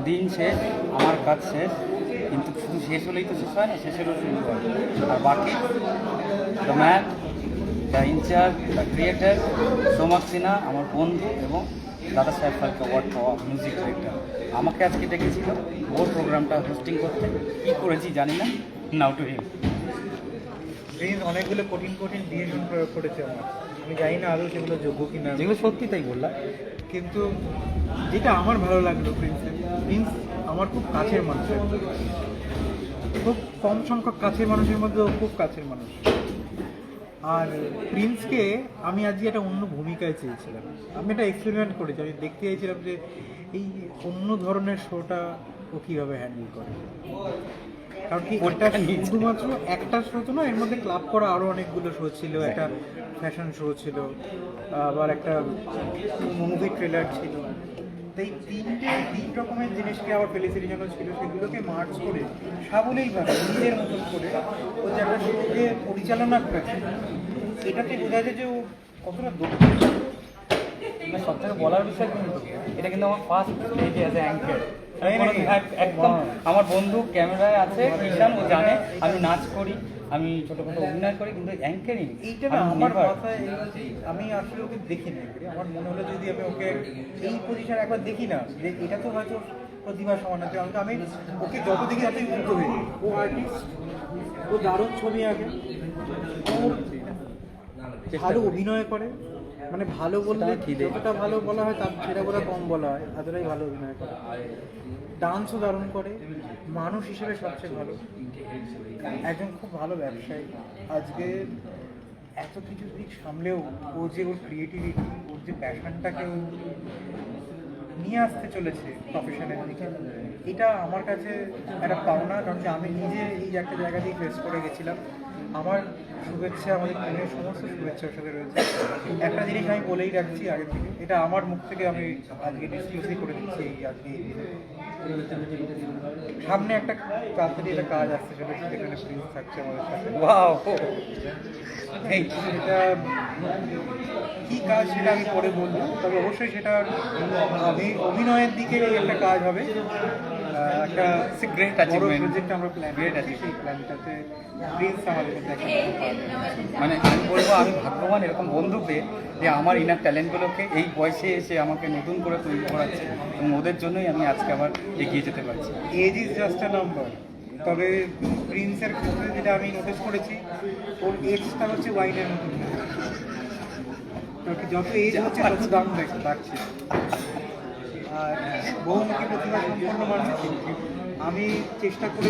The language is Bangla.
দিন শেষ, আমার কাজ শেষ, কিন্তু শুধু শেষ হলেই তো শেষ হয় না, শেষ হলেও শুরু হয়। আর বাকি the man, the in charge, the creator Somak Sinha, আমার বন্ধু এবং দাদা সাহেব ফালকে অ্যাওয়ার্ড পাওয়া মিউজিক ডিরেক্টর আমাকে আজকে ডেকেছিল ওর প্রোগ্রামটা হোস্টিং করতে। কী করেছি জানি না, নাও টু হিম। অনেকগুলো কঠিন কঠিন ডিসিশন প্রয়োগ করেছে আমার, আমি জানি না আদৌ সেগুলো যোগ্য কিনা, যেগুলো সত্যি তাই বললাম। কিন্তু যেটা আমার ভালো লাগলো প্রিন্স আমার খুব কাছের মানুষ, খুব কম সংখ্যক কাছের মানুষের মধ্যে খুব কাছের মানুষ। আর প্রিন্সকে আমি আজকে একটা অন্য ভূমিকায় চেয়েছিলাম, আমি এটা এক্সপেরিমেন্ট করেছি, আমি দেখতে চাইছিলাম যে এই অন্য ধরনের শোটা ও কীভাবে হ্যান্ডেল করে। কারণ কি ওটা শুধুমাত্র একটা শো তো না, এর মধ্যে ক্লাব করা আরও অনেকগুলো শো ছিল, একটা ফ্যাশন শো ছিল, আবার একটা মুভি ট্রেলার ছিল। তো এই তিন রকমের জিনিসকে আবার ফেলিসিটির জন্য ছিল, সেগুলোকে মার্চ করে সাবলীলভাবে নিজের মতন করে ও যে একটা শোকে পরিচালনা করেছে, এটাতে বোঝা যায় যে ও কতটা দক্ষ। সব থেকে বলার বিষয় কিন্তু এটা কিন্তু আমার ফার্স্ট স্টেজে অ্যাজ এ অ্যাঙ্কার। একদম আমার বন্ধু ক্যামেরায় আছে, ঈশান, ও জানে আমি নাচ করি, আমি ছোটোখাটো অভিনয় করি, কিন্তু অ্যাঙ্কারিং এইটা না আমার মাথায়, আমি আসলে ওকে দেখি না, আমার মনে হলো যদি আমি ওকে এই পজিশন একবার দেখি না, যে এটা তো হয়তো প্রতিভা সমান আছে, আমি ওকে যত দেখি ততই উন্নত হয়ে যাই। ও আর্টিস্ট, ও দারুণ ছবি আঁকে, ও ভালো অভিনয় করে, মানে ভালো বললে যতটা ভালো বলা হয় তার সেটা বলা কম বলা হয়, এতটাই ভালো অভিনয় করে। ডান্সও দারুণ করে, মানুষ হিসেবে সবচেয়ে ভালো, একজন খুব ভালো ব্যবসায়ী। আজকে এত কিছু দিক সামলেও ও যে ওর ক্রিয়েটিভিটি, ওর যে প্যাশনটাকে ও নিয়ে আসতে চলেছে প্রফেশনের দিকে, এটা আমার কাছে একটা পাওনা। কারণ আমি নিজে এই একটা জায়গা দিয়ে ফেস করে গেছিলাম। আমার শুভেচ্ছা, আমাদের টিমের সমস্ত শুভেচ্ছার সাথে রয়েছে। একটা জিনিস আমি বলেই রাখছি আগে থেকে, এটা আমার মুখ থেকে আমি আজকে ডিসক্লোজই করে দিচ্ছি। আজকে সামনে একটা তাড়াতাড়ি একটা কাজ আসতে চলেছে, যেখানে প্রিন্স থাকছে আমাদের সাথে। ওয়াও, সেটা কী কাজ সেটা আমি পরে বলবো, তবে অবশ্যই সেটা অভিনয়ের দিকে একটা কাজ হবে। একটা গ্রেট বড় অ্যাচিভমেন্ট, প্রজেক্ট আমরা প্ল্যান করেছি, সেই প্ল্যানটাতে প্রিন্স আমাদের মধ্যে একটা মানে আমি বলবো আমি ভাগ্যবান এরকম বন্ধু পেয়ে, যে আমার ইনার ট্যালেন্টগুলোকে এই বয়সে এসে আমাকে নতুন করে তৈরি করাচ্ছে, এবং ওদের জন্যই আমি আজকে আবার এগিয়ে যেতে পারছি। Age is just a number. তবে প্রিন্সের ক্ষেত্রে যেটা আমি নোটিস করেছি, ওর এজটা হচ্ছে ওয়াইনের মতন, যত এজ হচ্ছে তত দাম বাড়ছে। আর বহুমুখী প্রতিভা সম্পন্ন মানুষ, আমি চেষ্টা করি